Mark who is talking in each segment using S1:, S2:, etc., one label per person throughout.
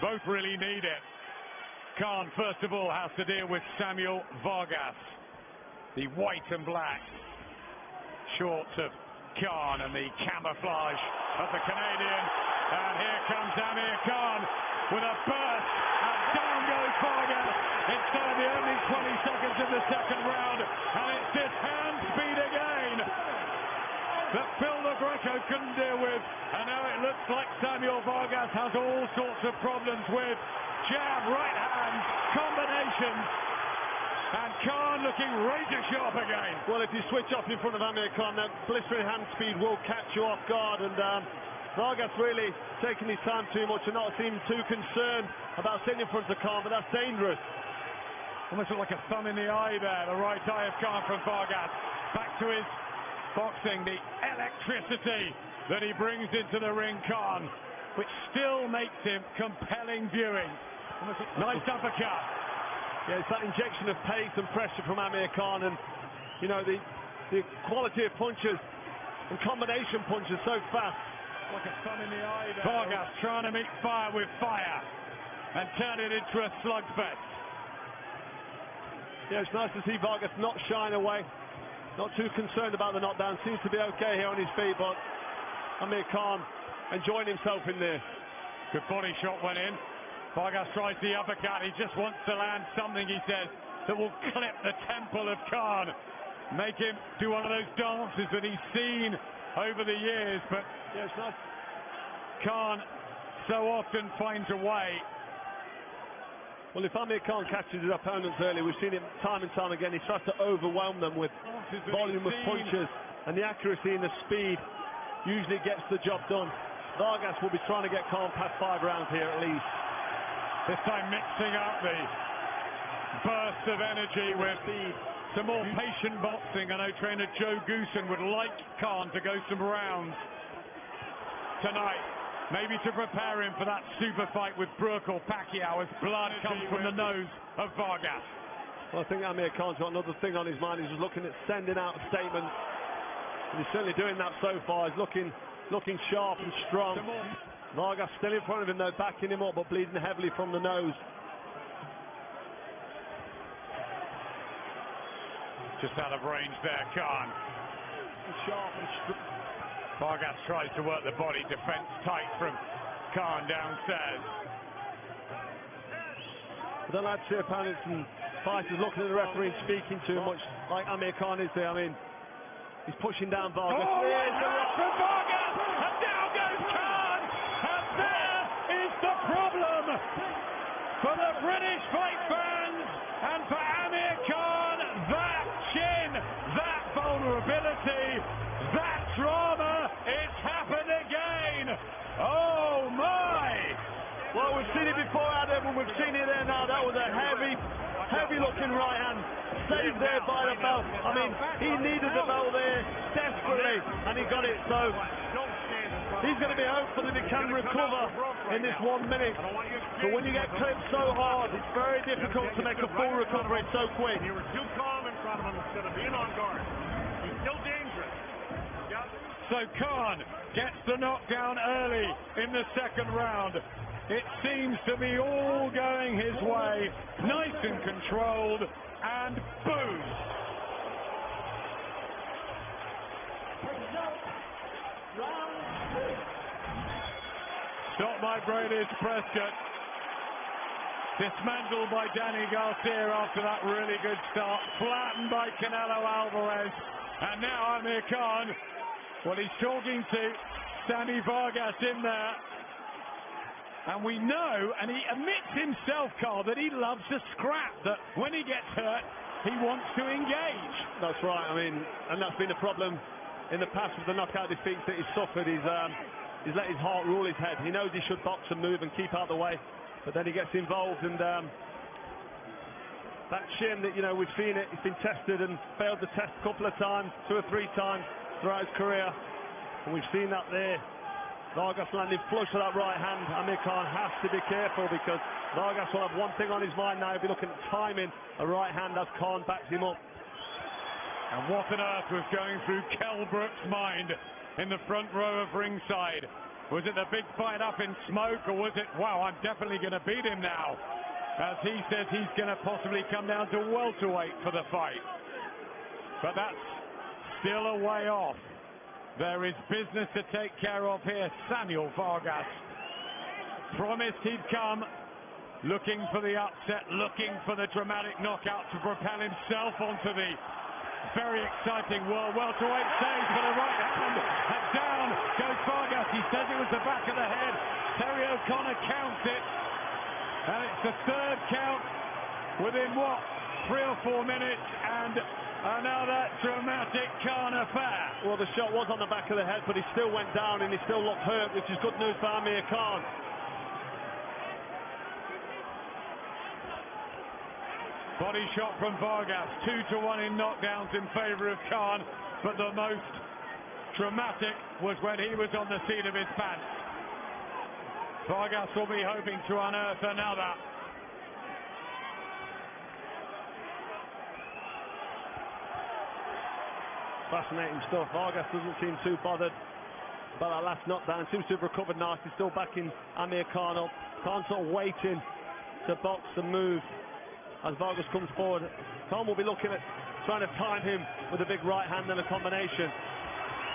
S1: Both really need it. Khan, first of all, has to deal with Samuel Vargas. The white and black shorts of Khan and the camouflage of the Canadian. And here comes Amir Khan with a burst, and down goes Vargas inside the only 20 seconds of the second round. And it's this hand speed again that Phil the Greco couldn't deal with. And now it looks like Samuel Vargas has all sorts of problems with jab, right hand, combinations. And Khan looking razor sharp again.
S2: Well, if you switch off in front of Amir Khan, that blistering hand speed will catch you off guard. And Vargas really taking his time too much and not seeming too concerned about sitting in front of Khan, but that's dangerous.
S1: Almost like a thumb in the eye there, the right eye of Khan from Vargas. Back to his boxing, the electricity that he brings into the ring, Khan, which still makes him compelling viewing. Nice uppercut.
S2: Yeah, it's that injection of pace and pressure from Amir Khan, and you know the quality of punches and combination punches so fast.
S1: Like a thumb in the eye there. Vargas trying to meet fire with fire and turn it into a slugfest.
S2: Yeah, it's nice to see Vargas not shying away, not too concerned about the knockdown. Seems to be okay here on his feet, but Amir Khan enjoying himself in there.
S1: Good body shot went in. Vargas tries the uppercut. He just wants to land something, he says, that will clip the temple of Khan, make him do one of those dances that he's seen over the years. But
S2: yeah, it's nice.
S1: Khan so often finds a way.
S2: Well, if Amir Khan catches his opponents early, we've seen it time and time again. He tries to overwhelm them with volume of punches, and the accuracy and the speed usually gets the job done. Vargas will be trying to get Khan past 5 rounds here at least.
S1: This time mixing up the burst of energy with some more patient boxing. I know trainer Joe Goosen would like Khan to go some rounds tonight, maybe to prepare him for that super fight with Brook or Pacquiao as blood comes from the nose of Vargas.
S2: Well, I think Amir Khan's got another thing on his mind. He's just looking at sending out statements, and he's certainly doing that so far. He's looking sharp and strong. Vargas still in front of him though, backing him up, but bleeding heavily from the nose.
S1: Just out of range there, Khan.
S2: Sharp and strong.
S1: Vargas tries to work the body defense tight from Khan downstairs.
S2: I don't like to see opponents and fighters looking at the referee and speaking too much like Amir Khan is there. I mean, he's pushing down Vargas.
S1: Oh, there's the rush from Vargas! And down goes Khan! And there is the problem for the British fight fans and for Amir Khan. That chin, that vulnerability, that drama, it's happened again. Oh my!
S2: Well, we've seen it before, Adam, and we've seen it there now. That was a heavy looking right hand, saved there by the belt. I mean, he needed the belt there desperately, and he got it. So he's going to be hopeful that he can recover in this 1 minute. But when you get clipped so hard, it's very difficult to make a full recovery so quick.
S3: You were too calm in front of him instead of being on guard. He's still dangerous.
S1: So Khan gets the knockdown early in the second round. It seems to be all going his way, nice and controlled, and boom! Stopped by Brady Prescott. Dismantled by Danny Garcia after that really good start. Flattened by Canelo Alvarez. And now Amir Khan, well, he's talking to Sammy Vargas in there. And we know, and he admits himself, Carl, that he loves to scrap, that when he gets hurt, he wants to engage.
S2: That's right, I mean, and that's been a problem in the past with the knockout defeats that he's suffered. He's let his heart rule his head. He knows he should box and move and keep out of the way, but then he gets involved, and that chin that, you know, we've seen it, he's been tested and failed the test a couple of times, 2 or 3 times throughout his career, and we've seen that there. Vargas landing flush with that right hand. Amir Khan has to be careful because Vargas will have one thing on his mind now. He'll be looking at timing a right hand as Khan backs him up.
S1: And what on earth was going through Kell Brook's mind in the front row of ringside Was it the big fight up in smoke, or was it, wow, I'm definitely going to beat him now? As he says he's going to possibly come down to welterweight for the fight. But that's still a way off. There is business to take care of here. Samuel Vargas promised he'd come, looking for the upset, looking for the dramatic knockout to propel himself onto the very exciting world welterweight stage. For the right hand, and down goes Vargas. He says it was the back of the head. Terry O'Connor counts it, and it's the third count within what, 3 or 4 minutes, and another dramatic Khan affair.
S2: Well, the shot was on the back of the head, but he still went down and he still looked hurt, which is good news for Amir Khan.
S1: Body shot from Vargas, 2-1 in knockdowns in favor of Khan, but the most dramatic was when he was on the seat of his pants. Vargas will be hoping to unearth another.
S2: Fascinating stuff. Vargas doesn't seem too bothered about that last knockdown. Seems to have recovered nicely, still backing Amir Khan up. Khan sort of waiting to box and move as Vargas comes forward. Khan will be looking at trying to time him with a big right hand and a combination.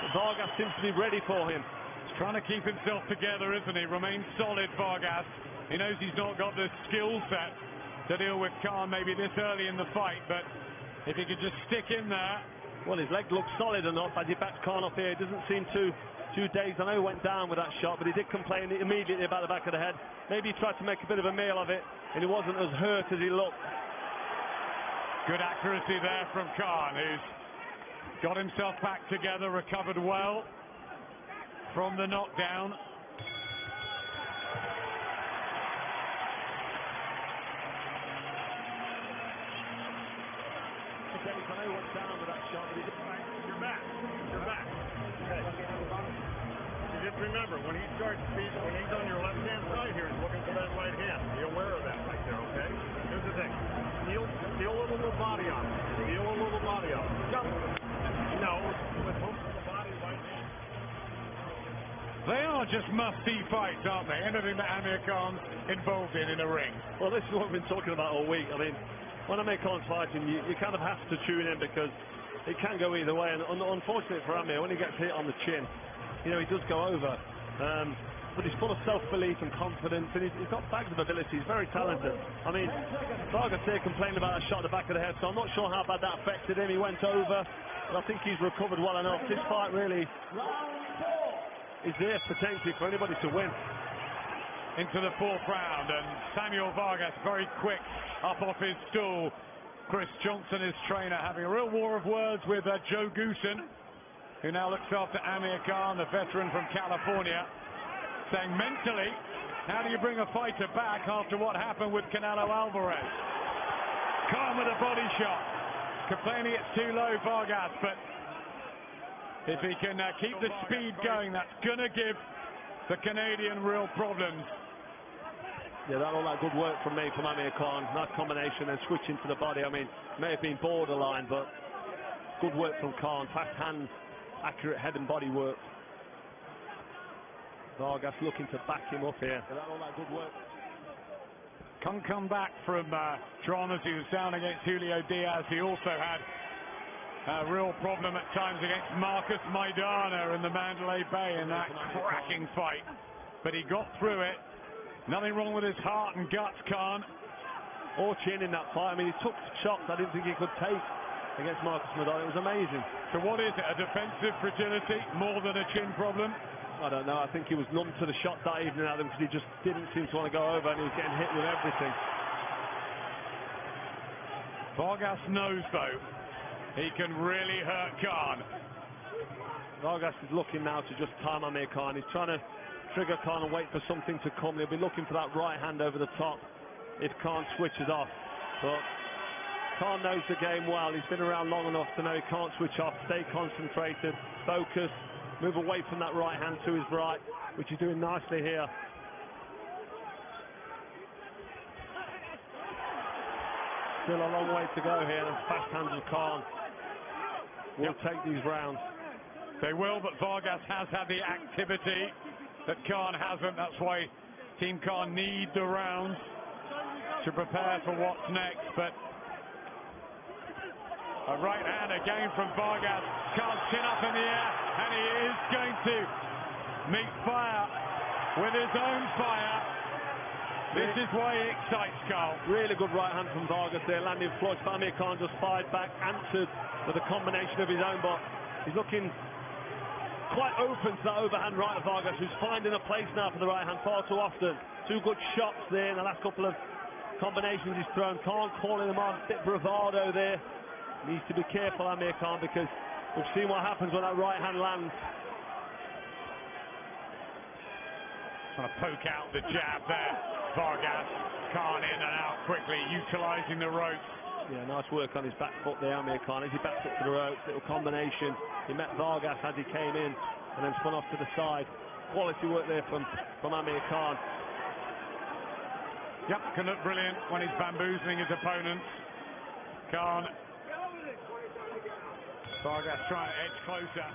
S2: But Vargas seems to be ready for him.
S1: He's trying to keep himself together, isn't he? Remains solid, Vargas. He knows he's not got the skill set to deal with Khan maybe this early in the fight, but if he could just stick in there.
S2: Well, his leg looks solid enough as he backs Khan off here. He doesn't seem too dazed. I know he went down with that shot, but he did complain immediately about the back of the head. Maybe he tried to make a bit of a meal of it, and he wasn't as hurt as he looked.
S1: Good accuracy there from Khan, who's got himself back together, recovered well from the knockdown.
S3: I know he went down with that shot, but he didn't. You're back. You're back. Okay. You just remember, when he starts speeding, when he's on your left-hand side here, he's looking for that right hand. Be aware of that right there, okay? Here's the thing. Feel a little body on it. Feel a little body on it. No, with most of the body right hand.
S1: They are just must-see fights, aren't they? Anything that Amir Khan's involved in a ring.
S2: Well, this is what we've been talking about all week. I mean, when Amir Khan's fighting, you kind of have to tune in because it can go either way. And unfortunately for Amir, when he gets hit on the chin, you know, he does go over. But he's full of self-belief and confidence, and he's got bags of ability. He's very talented. I mean, Vargas here complained about a shot at the back of the head, so I'm not sure how bad that affected him. He went over, but I think he's recovered well enough. This fight really is there potentially for anybody to win.
S1: Into the 4th round, and Samuel Vargas very quick up off his stool. Chris Johnson, his trainer, having a real war of words with Joe Goosen, who now looks after Amir Khan, the veteran from California, saying mentally, how do you bring a fighter back after what happened with Canelo Alvarez? Khan with a body shot, complaining it's too low, Vargas, but if he can keep the speed going, that's going to give the Canadian real problems.
S2: Yeah, all that good work from Amir Khan. Nice combination and switching to the body. I mean, may have been borderline, but good work from Khan. Fast hands, accurate head and body work. Vargas looking to back him up here. All that good work.
S1: Can't come back from dramas. He was down against Julio Diaz. He also had a real problem at times against Marcus Maidana in the Mandalay Bay in that cracking fight. But he got through it. Nothing wrong with his heart and guts, Khan.
S2: Or chin in that fight. I mean, he took shots I didn't think he could take against Marcus Maidana. It was amazing.
S1: So what is it? A defensive fragility more than a chin problem?
S2: I don't know. I think he was numb to the shot that evening at him because he just didn't seem to want to go over, and he was getting hit with everything.
S1: Vargas knows, though, he can really hurt Khan.
S2: Vargas is looking now to just time Amir Khan. He's trying to trigger Khan and wait for something to come. He'll be looking for that right hand over the top if Khan switches off. But Khan knows the game well. He's been around long enough to know he can't switch off. Stay concentrated, focus, move away from that right hand to his right, which he's doing nicely here. Still a long way to go here. The fast hands of Khan will take these rounds.
S1: They will, but Vargas has had the activity that Khan hasn't. That's why Team Khan need the rounds to prepare for what's next. But a right hand again from Vargas. Khan's chin up in the air, and he is going to meet fire with his own fire. This is why he excites Carl.
S2: Really good right hand from Vargas there, landing flush. But Amir Khan just fired back, answered with a combination of his own, but he's looking quite open to that overhand right of Vargas, who's finding a place now for the right hand far too often. Two good shots there in the last couple of combinations he's thrown. Khan calling them on, bit bravado there. Needs to be careful, Amir Khan, because we've seen what happens when that right hand lands.
S1: Trying to poke out the jab there. Vargas, Khan in and out quickly, utilising the ropes.
S2: Yeah, nice work on his back foot there, Amir Khan, as he backs up to the ropes. Little combination. He met Vargas as he came in and then spun off to the side. Quality work there from Amir Khan.
S1: Yep, can look brilliant when he's bamboozling his opponents. Khan. Vargas trying to edge closer.